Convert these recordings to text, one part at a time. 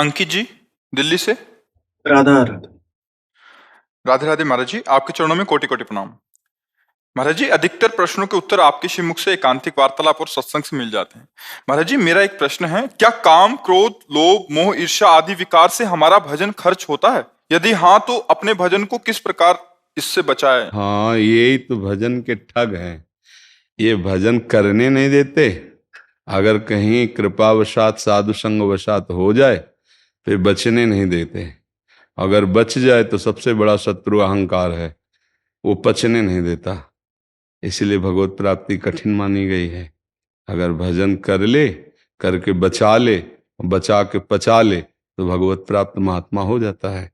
अंकित जी, दिल्ली से। राधा राधा। राधे राधे महाराज जी, आपके चरणों में कोटि कोटि प्रणाम। महाराज जी, अधिकतर प्रश्नों के उत्तर आपके श्रीमुख से एकांतिक वार्तालाप और सत्संग से मिल जाते हैं। महाराज जी, मेरा एक प्रश्न है, क्या काम, क्रोध, लोभ, मोह, ईर्ष्या आदि विकार से हमारा भजन खर्च होता है? यदि हाँ, तो अपने भजन को किस प्रकार इससे बचाएं? हाँ, यही तो भजन के ठग हैं। ये भजन करने नहीं देते। अगर कहीं कृपावशात साधु संग वशात हो जाए तो बचने नहीं देते। अगर बच जाए तो सबसे बड़ा शत्रु अहंकार है, वो पचने नहीं देता। इसलिए भगवत प्राप्ति कठिन मानी गई है। अगर भजन कर ले, करके बचा ले, बचा के पचा ले, तो भगवत प्राप्त महात्मा हो जाता है।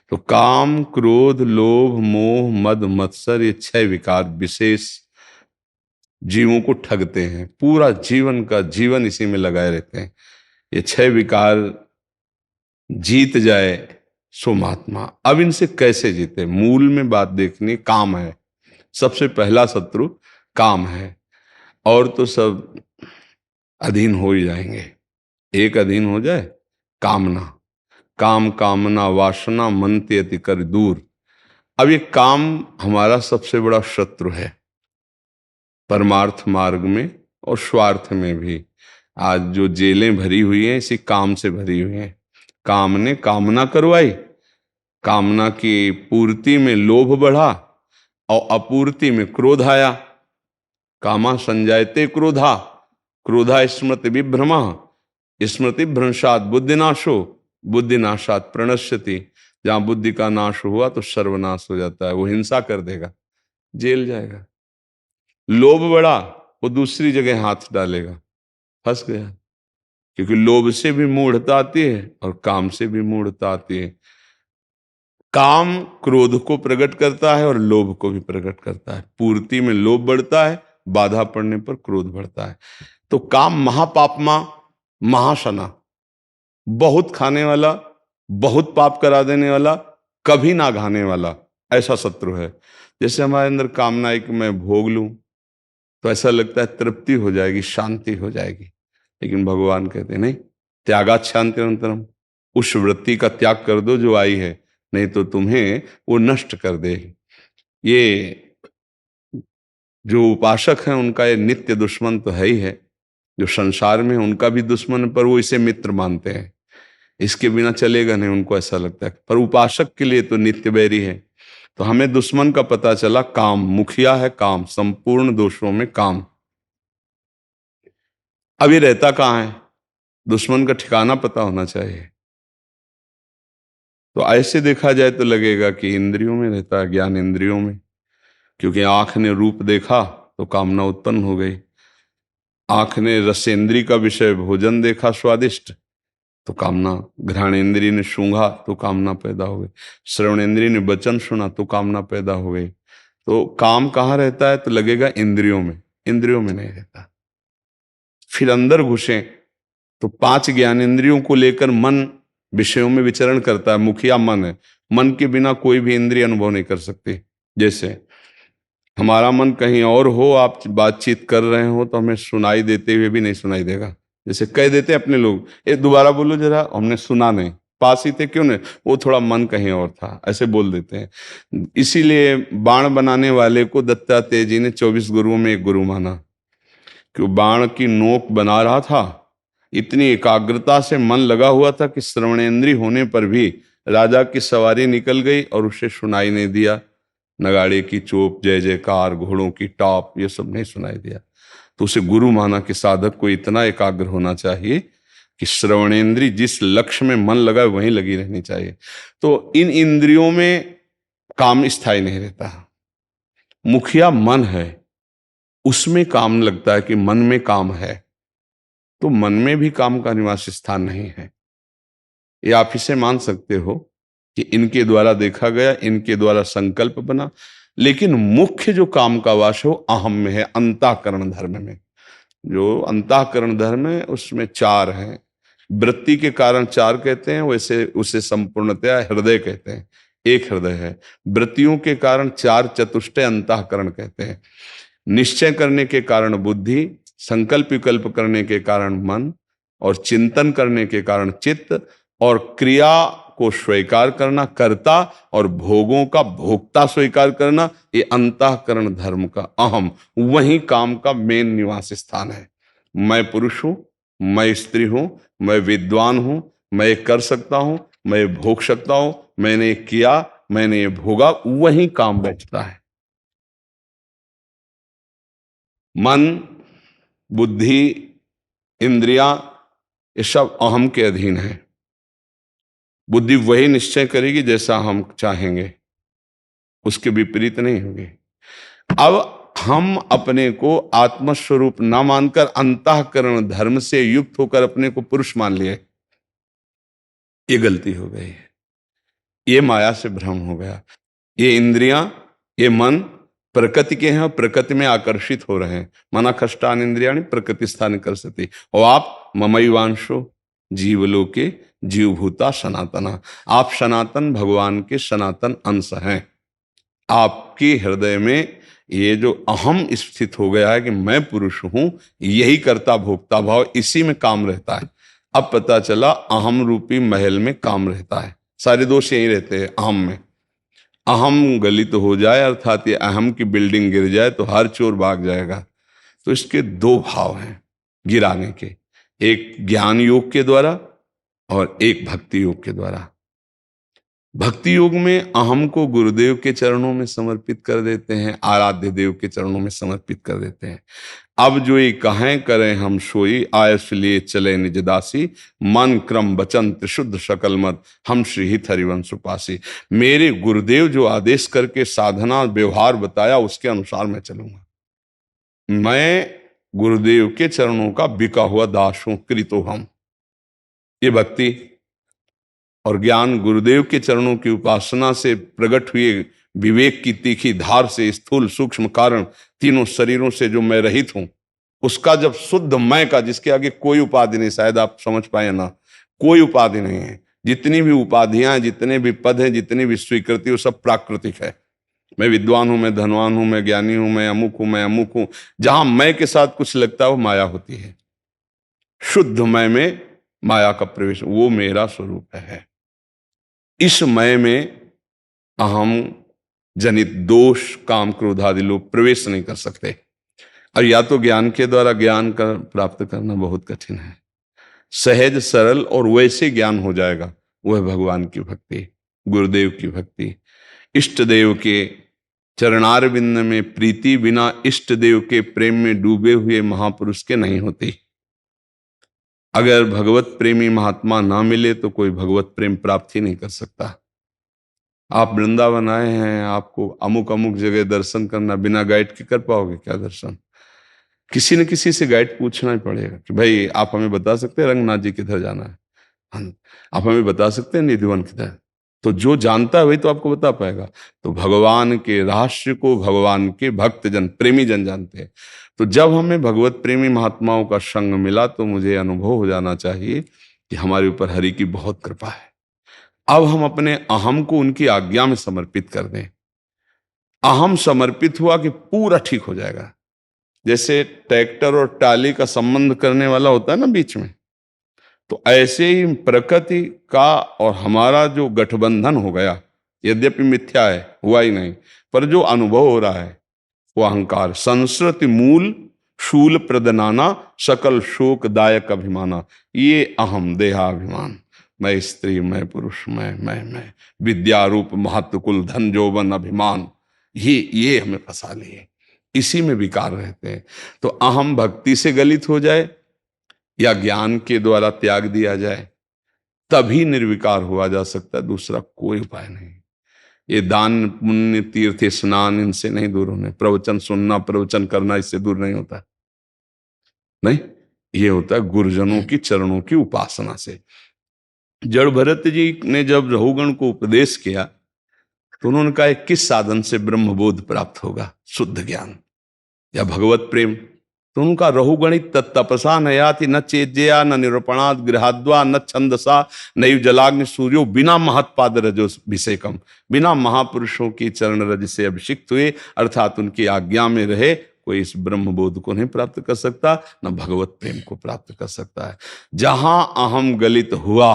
तो काम, क्रोध, लोभ, मोह, मद, मत्सर, ये 6 विकार विशेष जीवों को ठगते हैं। पूरा जीवन का जीवन इसी में लगाए रहते हैं। ये 6 विकार जीत जाए सो महात्मा। अब इनसे कैसे जीते? मूल में बात देखनी, काम है। सबसे पहला शत्रु काम है, और तो सब अधीन हो ही जाएंगे। एक अधीन हो जाए, कामना। काम कामना वासना मन त्यति कर दूर। अब ये काम हमारा सबसे बड़ा शत्रु है, परमार्थ मार्ग में और स्वार्थ में भी। आज जो जेलें भरी हुई हैं, इसी काम से भरी हुई हैं। काम ने कामना करवाई, कामना की पूर्ति में लोभ बढ़ा और अपूर्ति में क्रोध आया। कामा संजायते क्रोधा, क्रोधा स्मृति विभ्रमा, स्मृति भ्रंशात बुद्धिनाशो, बुद्धिनाशात प्रणश्यति। जहां बुद्धि का नाश हुआ तो सर्वनाश हो जाता है। वो हिंसा कर देगा, जेल जाएगा। लोभ बढ़ा, वो दूसरी जगह हाथ डालेगा, फंस गया। क्योंकि लोभ से भी मूढ़ता आती है और काम से भी मूढ़ता आती है। काम क्रोध को प्रकट करता है और लोभ को भी प्रकट करता है। पूर्ति में लोभ बढ़ता है, बाधा पड़ने पर क्रोध बढ़ता है। तो काम महापापमा महाशना, बहुत खाने वाला, बहुत पाप करा देने वाला, कभी ना घाने वाला, ऐसा शत्रु है। जैसे हमारे अंदर कामना है कि मैं भोग लूं, तो ऐसा लगता है तृप्ति हो जाएगी, शांति हो जाएगी। लेकिन भगवान कहते नहीं, त्यागात शांतिरंतरम। उस वृत्ति का त्याग कर दो जो आई है, नहीं तो तुम्हें वो नष्ट कर देगी। ये जो उपासक हैं, उनका ये नित्य दुश्मन तो है ही है। जो संसार में उनका भी दुश्मन, पर वो इसे मित्र मानते हैं। इसके बिना चलेगा नहीं, उनको ऐसा लगता है। पर उपासक के लिए तो नित्य बैरी है। तो हमें दुश्मन का पता चला, काम। मुखिया है काम, संपूर्ण दोषों में काम। अब ये रहता कहाँ है? दुश्मन का ठिकाना पता होना चाहिए। तो ऐसे देखा जाए तो लगेगा कि इंद्रियों में रहता है, ज्ञान इंद्रियों में। क्योंकि आंख ने रूप देखा तो कामना उत्पन्न हो गई। आंख ने रसेंद्री का विषय भोजन देखा स्वादिष्ट, तो कामना। घ्राणेंद्रिय ने सूंघा तो कामना पैदा हो गई। श्रवणेंद्रिय ने वचन सुना तो कामना पैदा हो गई। तो काम कहाँ रहता है? तो लगेगा इंद्रियों में। इंद्रियों में नहीं रहता। फिर अंदर घुसे तो 5 ज्ञानेंद्रियों को लेकर मन विषयों में विचरण करता है। मुखिया मन है। मन के बिना कोई भी इंद्रिय अनुभव नहीं कर सकती। जैसे हमारा मन कहीं और हो, आप बातचीत कर रहे हो तो हमें सुनाई देते हुए भी नहीं सुनाई देगा। जैसे कह देते अपने लोग, ये दोबारा बोलो जरा, हमने सुना नहीं, पास ही थे, क्यों नहीं, वो थोड़ा मन कहीं और था, ऐसे बोल देते हैं। इसीलिए बाण बनाने वाले को दत्तात्रेय जी ने 24 गुरुओं में एक गुरु माना। कि वो बाण की नोक बना रहा था, इतनी एकाग्रता से मन लगा हुआ था कि श्रवणेंद्रिय होने पर भी राजा की सवारी निकल गई और उसे सुनाई नहीं दिया। नगाड़े की चोप, जय जयकार, घोड़ों की टॉप, ये सब नहीं सुनाई दिया। तो उसे गुरु माना कि साधक को इतना एकाग्र होना चाहिए कि श्रवणेंद्रिय जिस लक्ष्य में मन लगा वहीं लगी रहनी चाहिए। तो इन इंद्रियों में काम स्थायी नहीं रहता। मुखिया मन है, उसमें काम लगता है कि मन में काम है। तो मन में भी काम का निवास स्थान नहीं है। ये आप इसे मान सकते हो कि इनके द्वारा देखा गया, इनके द्वारा संकल्प बना। लेकिन मुख्य जो काम का वास है वो अहम में है, अंतःकरण धर्म में। जो अंतःकरण धर्म है उसमें 4 हैं। वृत्ति के कारण 4 कहते हैं, वैसे उसे संपूर्णतया हृदय कहते हैं। एक हृदय है। वृत्तियों के कारण 4 चतुष्टय अंतःकरण कहते हैं। निश्चय करने के कारण बुद्धि, संकल्प विकल्प करने के कारण मन, और चिंतन करने के कारण चित्त, और क्रिया को स्वीकार करना कर्ता और भोगों का भोक्ता स्वीकार करना, ये अंतःकरण धर्म का अहम, वही काम का मेन निवास स्थान है। मैं पुरुष हूं, मैं स्त्री हूं, मैं विद्वान हूं, मैं ये कर सकता हूं, मैं ये भोग सकता हूं, मैंने ये किया, मैंने ये भोगा, वही काम बैठता है। मन, बुद्धि, इंद्रियां, ये सब अहम के अधीन है। बुद्धि वही निश्चय करेगी जैसा हम चाहेंगे, उसके विपरीत नहीं होगी। अब हम अपने को आत्मस्वरूप ना मानकर अंतःकरण धर्म से युक्त होकर अपने को पुरुष मान लिए, ये गलती हो गई है। ये माया से भ्रम हो गया। ये इंद्रियां, ये मन प्रकृति के हैं, प्रकृति में आकर्षित हो रहे हैं। मना कष्टान इंद्रियाणि प्रकृति स्थान कर सकती। और आप ममैवांशो जीवलोके जीवभूता सनातना, आप सनातन भगवान के सनातन अंश हैं। आपके हृदय में ये जो अहम स्थित हो गया है कि मैं पुरुष हूं, यही कर्ता भोक्ता भाव, इसी में काम रहता है। अब पता चला अहम रूपी महल में काम रहता है, सारे दोष यही रहते हैं अहम में। अहम गलित हो जाए, अर्थात ये अहम की बिल्डिंग गिर जाए तो हर चोर भाग जाएगा। तो इसके दो भाव हैं गिराने के, एक ज्ञान योग के द्वारा और एक भक्ति योग के द्वारा। भक्ति योग में अहम को गुरुदेव के चरणों में समर्पित कर देते हैं, आराध्य देव के चरणों में समर्पित कर देते हैं। अब जो ये कहें करें हम सोई, आयस लिए चले निज दासी, मन क्रम वचन त्रिशुद्ध सकल मत, हम श्री हित हरिवंश उपासी। मेरे गुरुदेव जो आदेश करके साधना व्यवहार बताया, उसके अनुसार मैं चलूंगा। मैं गुरुदेव के चरणों का बिका हुआ दास हूं, कृतो हम। ये भक्ति और ज्ञान गुरुदेव के चरणों की उपासना से प्रकट हुए विवेक की तीखी धार से स्थूल सूक्ष्म कारण तीनों शरीरों से जो मैं रहित हूं, उसका जब शुद्ध मैं का, जिसके आगे कोई उपाधि नहीं, शायद आप समझ पाए ना, कोई उपाधि नहीं है। जितनी भी उपाधियां हैं, जितने भी पद हैं, जितनी भी स्वीकृति, वो सब प्राकृतिक है। मैं विद्वान हूं, मैं धनवान हूं, मैं ज्ञानी हूं, मैं अमुक हूं, मैं अमुक हूं। जहां मैं के साथ कुछ लगता है वो माया होती है। शुद्ध मैं में माया का प्रवेश, वो मेरा स्वरूप है। इस मय में अहम जनित दोष काम क्रोध आदि लोग प्रवेश नहीं कर सकते। और या तो ज्ञान के द्वारा ज्ञान का प्राप्त करना बहुत कठिन है। सहज सरल और वैसे ज्ञान हो जाएगा, वह भगवान की भक्ति, गुरुदेव की भक्ति। इष्ट देव के चरणारविंद में प्रीति बिना इष्ट देव के प्रेम में डूबे हुए महापुरुष के नहीं होती। अगर भगवत प्रेमी महात्मा ना मिले तो कोई भगवत प्रेम प्राप्त ही नहीं कर सकता। आप वृंदावन आए हैं, आपको अमुक अमुक जगह दर्शन करना, बिना गाइड के कर पाओगे क्या दर्शन? किसी न किसी से गाइड पूछना ही पड़ेगा कि भाई आप हमें बता सकते हैं रंगनाथ जी किधर जाना है? हाँ, आप हमें बता सकते हैं निधिवन किधर? तो जो जानता है वही तो आपको बता पाएगा। तो भगवान के रहस्य को भगवान के भक्त जन, प्रेमी जन जानते हैं। तो जब हमें भगवत प्रेमी महात्माओं का संग मिला तो मुझे अनुभव हो जाना चाहिए कि हमारे ऊपर हरि की बहुत कृपा है। अब हम अपने अहम को उनकी आज्ञा में समर्पित कर दें। अहम समर्पित हुआ कि पूरा ठीक हो जाएगा। जैसे ट्रैक्टर और टाली का संबंध करने वाला होता है ना बीच में, तो ऐसे ही प्रकृति का और हमारा जो गठबंधन हो गया, यद्यपि मिथ्या है, हुआ ही नहीं, पर जो अनुभव हो रहा है वो अहंकार। संस्कृति मूल शूल प्रदनाना, सकल शोक दायक अभिमाना, ये अहम देहाभिमान। मैं स्त्री, मैं पुरुष, मैं विद्यारूप महत्व कुल धन जौवन अभिमान, ये हमें फंसा लिए, इसी में विकार रहते हैं। तो अहम भक्ति से गलित हो जाए या ज्ञान के द्वारा त्याग दिया जाए, तभी निर्विकार हुआ जा सकता है, दूसरा कोई उपाय नहीं। ये दान पुण्य तीर्थ स्नान इनसे नहीं दूर होने, प्रवचन सुनना प्रवचन करना इससे दूर नहीं होता, नहीं, ये होता है गुरुजनों की चरणों की उपासना से। जड़ भरत जी ने जब रहुगण को उपदेश किया तो उन्होंने कहा किस साधन से ब्रह्मबोध प्राप्त होगा? शुद्ध ज्ञान या भगवत प्रेम। तो उनका रहुगणित तपसा न याति न चेज्या न निरूपणाद गृहाद्वा न छंदसा नैव जलाग्नि सूर्यो बिना महत्पाद रजोभिषेकम। बिना महापुरुषों की चरण रज से अभिषिक्त हुए, अर्थात उनकी आज्ञा में रहे, कोई इस ब्रह्मबोध को नहीं प्राप्त कर सकता, न भगवत प्रेम को प्राप्त कर सकता है। जहां अहम गलित हुआ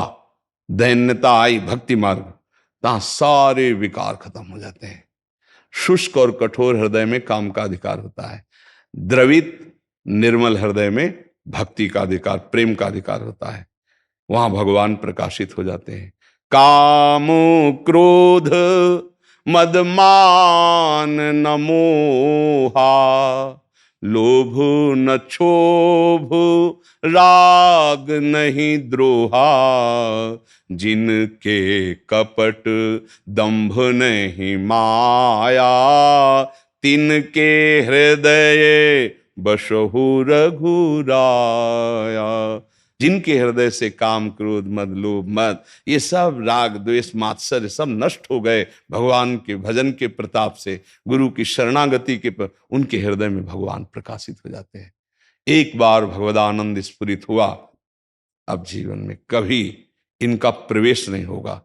दैन्यता आई भक्ति मार्ग, तहां सारे विकार खत्म हो जाते हैं। शुष्क और कठोर हृदय में काम का अधिकार होता है, द्रवित निर्मल हृदय में भक्ति का अधिकार, प्रेम का अधिकार होता है। वहां भगवान प्रकाशित हो जाते हैं। काम क्रोध मद मान न मोहा, लोभ न क्षोभ राग नहीं द्रोहा, जिनके कपट दंभ नहीं माया, तिनके हृदय बसहु रघुराया। जिनके हृदय से काम क्रोध मद लोभ मद ये सब राग द्वेष मात्सर्य सब नष्ट हो गए भगवान के भजन के प्रताप से, गुरु की शरणागति के पर उनके हृदय में भगवान प्रकाशित हो जाते हैं। एक बार भगवदानंद स्फुरित हुआ, अब जीवन में कभी इनका प्रवेश नहीं होगा।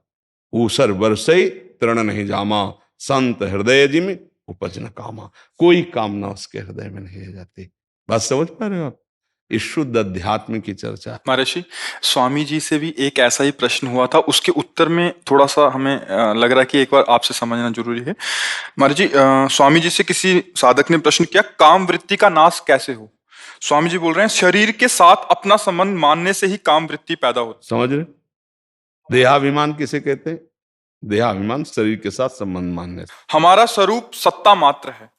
ऊसर बरसे तृण नहीं जामा, संत हृदय जिम उपज न कामा। कोई कामना उसके हृदय में नहीं रह जाती। बात समझ पा रहे हो आप? इस शुद्ध अध्यात्म की चर्चा। महर्षि, स्वामी जी से भी एक ऐसा ही प्रश्न हुआ था, उसके उत्तर में थोड़ा सा हमें लग रहा है कि एक बार आपसे समझना जरूरी है। महर्षि जी, स्वामी जी से किसी साधक ने प्रश्न किया, काम वृत्ति का नाश कैसे हो? स्वामी जी बोल रहे हैं, शरीर के साथ अपना संबंध मानने से ही काम वृत्ति पैदा होती। समझ रहे? देहाभिमान किसे कहते हैं? देहाभिमान शरीर के साथ संबंध मानने से। हमारा स्वरूप सत्ता मात्र है,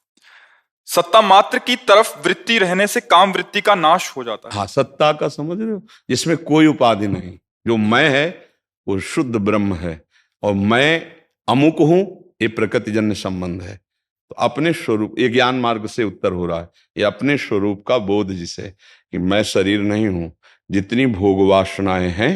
सत्ता मात्र की तरफ वृत्ति रहने से काम वृत्ति का नाश हो जाता है। हाँ, सत्ता का समझ रहे हो, जिसमें कोई उपाधि नहीं। जो मैं है वो शुद्ध ब्रह्म है, और मैं अमुक हूं ये प्रकृतिजन्य संबंध है। तो अपने स्वरूप, ये ज्ञान मार्ग से उत्तर हो रहा है। ये अपने स्वरूप का बोध जिसे कि मैं शरीर नहीं हूं, जितनी भोग वासनाएं हैं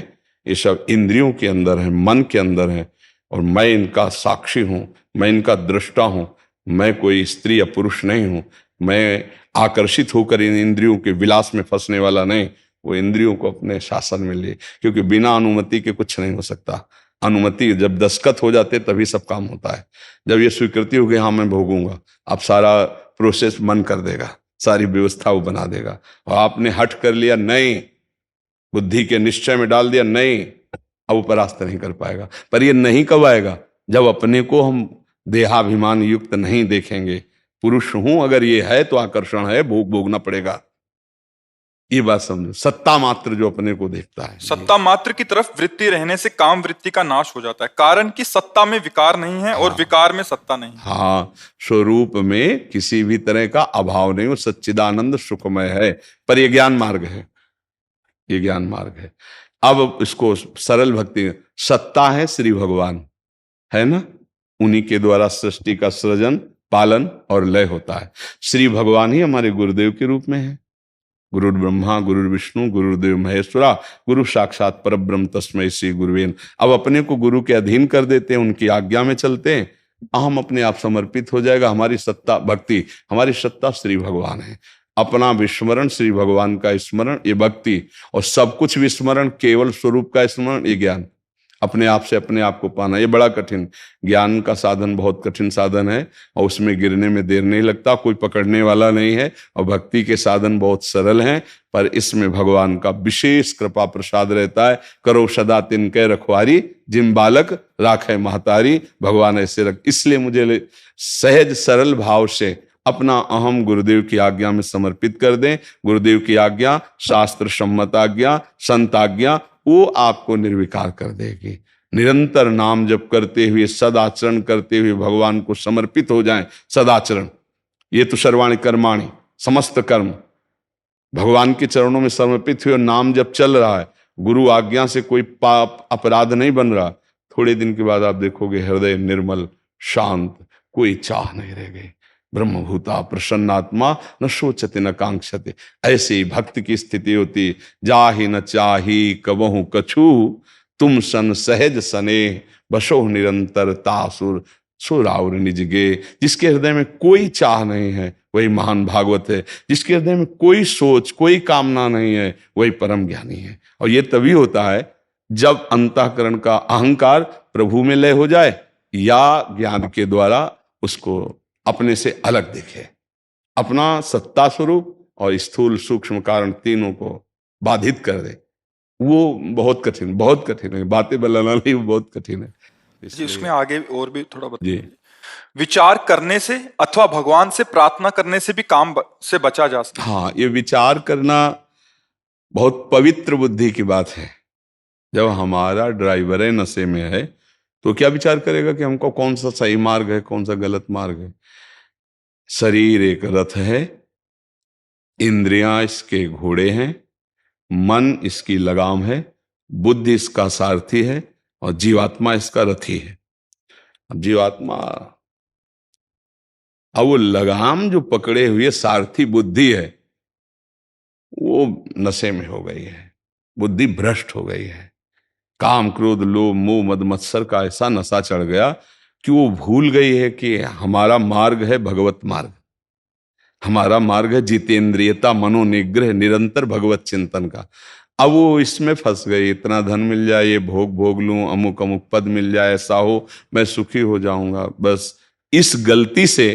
ये सब इंद्रियों के अंदर है, मन के अंदर है, और मैं इनका साक्षी हूं, मैं इनका दृष्टा हूं। मैं कोई स्त्री या पुरुष नहीं हूं। मैं आकर्षित होकर इन इंद्रियों के विलास में फंसने वाला नहीं। वो इंद्रियों को अपने शासन में ले, क्योंकि बिना अनुमति के कुछ नहीं हो सकता। अनुमति जब दस्तखत हो जाते तभी सब काम होता है। जब ये स्वीकृति हो गई, हाँ मैं भोगूंगा, अब सारा प्रोसेस मन कर देगा, सारी व्यवस्था वो बना देगा। और आपने हट कर लिया नहीं, बुद्धि के निश्चय में डाल दिया नहीं, अब वो परास्त नहीं कर पाएगा। पर ये नहीं कब आएगा? जब अपने को हम देहाभिमान युक्त नहीं देखेंगे। पुरुष हूं अगर ये है तो आकर्षण है, भोग भोगना पड़ेगा। ये बात समझो। सत्ता मात्र जो अपने को देखता है, सत्ता मात्र की तरफ वृत्ति रहने से काम वृत्ति का नाश हो जाता है, कारण कि सत्ता में विकार नहीं है और विकार में सत्ता नहीं है। हाँ, स्वरूप में किसी भी तरह का अभाव नहीं, वो सच्चिदानंद सुखमय है। पर ये ज्ञान मार्ग है, ये ज्ञान मार्ग है। अब इसको सरल भक्ति, सत्ता है श्री भगवान, है ना? उन्हीं के द्वारा सृष्टि का सृजन, पालन और लय होता है। श्री भगवान ही हमारे गुरुदेव के रूप में है। गुरु ब्रह्मा गुरु विष्णु गुरुदेव महेश्वरा, गुरु साक्षात परब्रह्म तस्मै श्री गुरुवे नमः। अब अपने को गुरु के अधीन कर देते हैं, उनकी आज्ञा में चलते हैं, हम अपने आप समर्पित हो जाएगा। हमारी सत्ता भक्ति, हमारी सत्ता श्री भगवान है। अपना विस्मरण, श्री भगवान का स्मरण, ये भक्ति। और सब कुछ विस्मरण, केवल स्वरूप का स्मरण, ये ज्ञान। अपने आप से अपने आप को पाना, ये बड़ा कठिन। ज्ञान का साधन बहुत कठिन साधन है, और उसमें गिरने में देर नहीं लगता, कोई पकड़ने वाला नहीं है। और भक्ति के साधन बहुत सरल हैं, पर इसमें भगवान का विशेष कृपा प्रसाद रहता है। करो सदा तिनके रखवारी, जिम बालक राखे महतारी। भगवान ऐसे रख, इसलिए मुझे सहज सरल भाव से अपना अहम गुरुदेव की आज्ञा में समर्पित कर दें। गुरुदेव की आज्ञा, शास्त्र सम्मत आज्ञा, संत आज्ञा, वो आपको निर्विकार कर देगी। निरंतर नाम जप करते हुए, सदाचरण करते हुए भगवान को समर्पित हो जाएं। सदाचरण, ये तो सर्वाणि कर्माणि, समस्त कर्म भगवान के चरणों में समर्पित हुए, नाम जब चल रहा है, गुरु आज्ञा से कोई पाप अपराध नहीं बन रहा, थोड़े दिन के बाद आप देखोगे हृदय निर्मल शांत, कोई चाह नहीं रह गई। ब्रह्मभूता प्रसन्नात्मा न शोचते न कांक्षते। ऐसी भक्त की स्थिति होती। जाहि न चाही कबहु कछु, तुम सन सहज सने, बसो निरंतर तासुर सुराउर निजगे। जिसके हृदय में कोई चाह नहीं है वही महान भागवत है। जिसके हृदय में कोई सोच, कोई कामना नहीं है, वही परम ज्ञानी है। और ये तभी होता है जब अंतःकरण का अहंकार प्रभु में लय हो जाए, या ज्ञान के द्वारा उसको अपने से अलग देखे, अपना सत्ता स्वरूप और स्थूल सूक्ष्म कारण तीनों को बाधित कर दे। वो बहुत कठिन है, बातें बनाना नहीं, वो बहुत कठिन है। जी, इसलिए उसमें आगे और भी थोड़ा जी, बताइए। विचार करने से अथवा भगवान से प्रार्थना करने से भी से बचा जा सकता हाँ, ये विचार करना बहुत पवित्र बुद्धि की बात है। जब हमारा ड्राइवर है नशे में है, तो क्या विचार करेगा कि हमको कौन सा सही मार्ग है, कौन सा गलत मार्ग है। शरीर एक रथ है, इंद्रियां इसके घोड़े हैं, मन इसकी लगाम है, बुद्धि इसका सारथी है, और जीवात्मा इसका रथी है। अब जीवात्मा, अब वो लगाम जो पकड़े हुए सारथी बुद्धि है, वो नशे में हो गई है, बुद्धि भ्रष्ट हो गई है। काम क्रोध लोभ मोह मद मत्सर का ऐसा नशा चढ़ गया कि वो भूल गई है कि हमारा मार्ग है भगवत मार्ग। हमारा मार्ग है जितेंद्रियता, मनोनिग्रह, निरंतर भगवत चिंतन का। अब वो इसमें फंस गई, इतना धन मिल जाए, ये भोग भोग लूं, अमुक अमुक पद मिल जाए, ऐसा हो मैं सुखी हो जाऊंगा। बस इस गलती से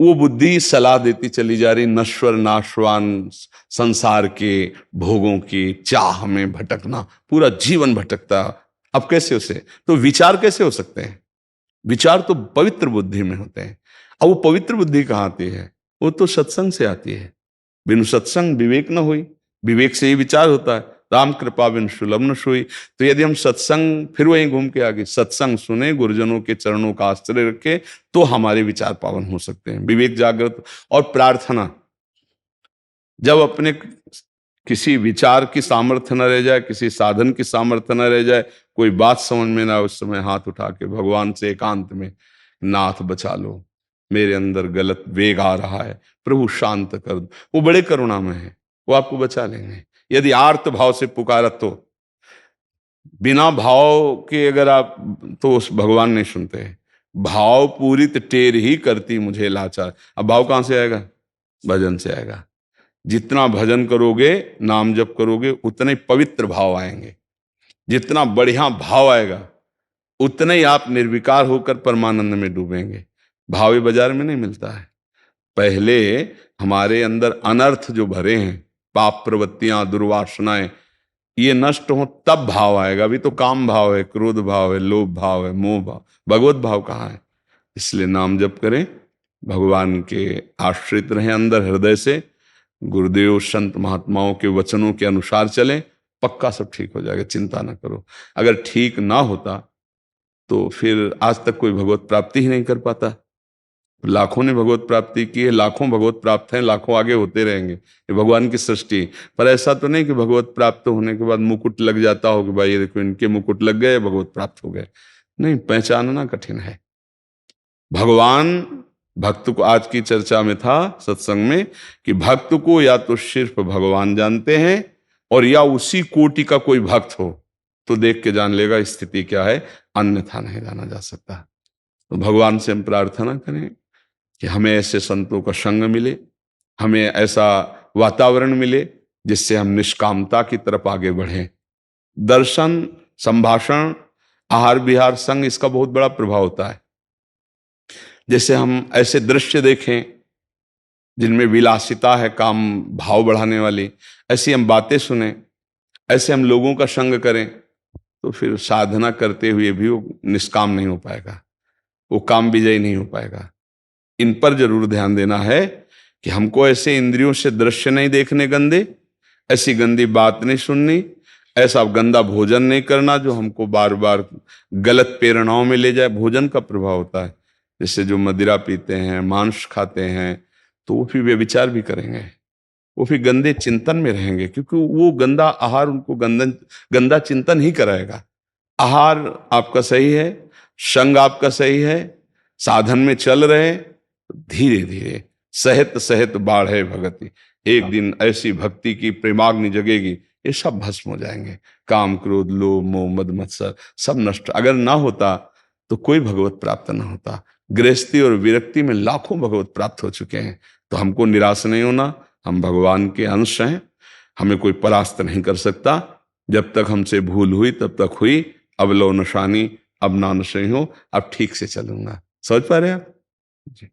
वो बुद्धि सलाह देती चली जा रही, नश्वर नाशवान संसार के भोगों की चाह में भटकना, पूरा जीवन भटकता। अब कैसे उसे, तो विचार कैसे हो सकते हैं? विचार तो पवित्र बुद्धि में होते हैं। अब वो पवित्र बुद्धि कहाँ आती है? वो तो सत्संग से आती है। बिनु सत्संग विवेक न हुई, विवेक से ही विचार होता है। राम कृपा बिन सुलभ न सोई। तो यदि हम सत्संग, फिर वहीं घूम के आगे, सत्संग सुने, गुरुजनों के चरणों का आश्रय रखे, तो हमारे विचार पावन हो सकते हैं, विवेक जागृत। और प्रार्थना, जब अपने किसी विचार की सामर्थ्य न रह जाए, किसी साधन की सामर्थ्य न रह जाए, कोई बात समझ में ना, उस समय हाथ उठा के भगवान से एकांत में, नाथ बचा लो, मेरे अंदर गलत वेग आ रहा है, प्रभु शांत कर दो। वो बड़े करुणा में है, वो आपको बचा लेंगे। यदि आर्त भाव से पुकारा तो, बिना भाव के अगर आप, तो उस भगवान नहीं सुनते हैं। भाव पूरित टेर ही करती मुझे लाचार। अब भाव कहां से आएगा? भजन से आएगा। जितना भजन करोगे, नाम जप करोगे, उतने ही पवित्र भाव आएंगे। जितना बढ़िया भाव आएगा, उतने ही आप निर्विकार होकर परमानंद में डूबेंगे। भाव ये बाजार में नहीं मिलता है। पहले हमारे अंदर अनर्थ जो भरे हैं, पाप प्रवृत्तियां, दुर्वासनाएं, ये नष्ट हो तब भाव आएगा। अभी तो काम भाव है, क्रोध भाव है, लोभ भाव है, मोह भाव, भगवत भाव कहाँ है? इसलिए नाम जप करें, भगवान के आश्रित रहें अंदर हृदय से, गुरुदेव संत महात्माओं के वचनों के अनुसार चलें, पक्का सब ठीक हो जाएगा, चिंता ना करो। अगर ठीक ना होता तो फिर आज तक कोई भगवत प्राप्ति ही नहीं कर पाता। लाखों ने भगवत प्राप्ति की है, लाखों भगवत प्राप्त हैं, लाखों आगे होते रहेंगे। ये भगवान की सृष्टि। पर ऐसा तो नहीं कि भगवत प्राप्त होने के बाद मुकुट लग जाता हो कि भाई ये देखो इनके मुकुट लग गए, भगवत प्राप्त हो गए। नहीं, पहचानना कठिन है। भगवान भक्त को, आज की चर्चा में था सत्संग में, कि भक्त को या तो सिर्फ भगवान जानते हैं, और या उसी कोटि का कोई भक्त हो तो देख के जान लेगा स्थिति क्या है, अन्यथा नहीं जाना जा सकता। तो भगवान से हम प्रार्थना करें कि हमें ऐसे संतों का संग मिले, हमें ऐसा वातावरण मिले जिससे हम निष्कामता की तरफ आगे बढ़ें। दर्शन, संभाषण, आहार विहार, संग, इसका बहुत बड़ा प्रभाव होता है। जैसे हम ऐसे दृश्य देखें जिनमें विलासिता है, काम भाव बढ़ाने वाली, ऐसी हम बातें सुने, ऐसे हम लोगों का संग करें, तो फिर साधना करते हुए भी वो निष्काम नहीं हो पाएगा, वो काम विजयी नहीं हो पाएगा। इन पर जरूर ध्यान देना है कि हमको ऐसे इंद्रियों से दृश्य नहीं देखने गंदे, ऐसी गंदी बात नहीं सुननी, ऐसा गंदा भोजन नहीं करना जो हमको बार बार गलत प्रेरणाओं में ले जाए। भोजन का प्रभाव होता है। जैसे जो मदिरा पीते हैं, मांस खाते हैं, तो वो फिर व्यभिचार भी करेंगे, वो फिर गंदे चिंतन में रहेंगे, क्योंकि वो गंदा आहार उनको गंदा चिंतन ही कराएगा। आहार आपका सही है, संग आपका सही है, साधन में चल रहे, धीरे धीरे सहत सहत बाढ़े भगति, एक दिन ऐसी भक्ति की प्रेमाग्नि जगेगी, ये सब भस्म हो जाएंगे। काम क्रोध लोभ मोह मद मत्सर सब नष्ट अगर ना होता तो कोई भगवत प्राप्त ना होता। गृहस्थी और विरक्ति में लाखों भगवत प्राप्त हो चुके हैं। तो हमको निराश नहीं होना, हम भगवान के अंश हैं, हमें कोई परास्त नहीं कर सकता। जब तक हमसे भूल हुई तब तक हुई, अब लो नशानी अब ना नशे हो, अब ठीक से चलूंगा। समझ पा रहे हैं आप? जी।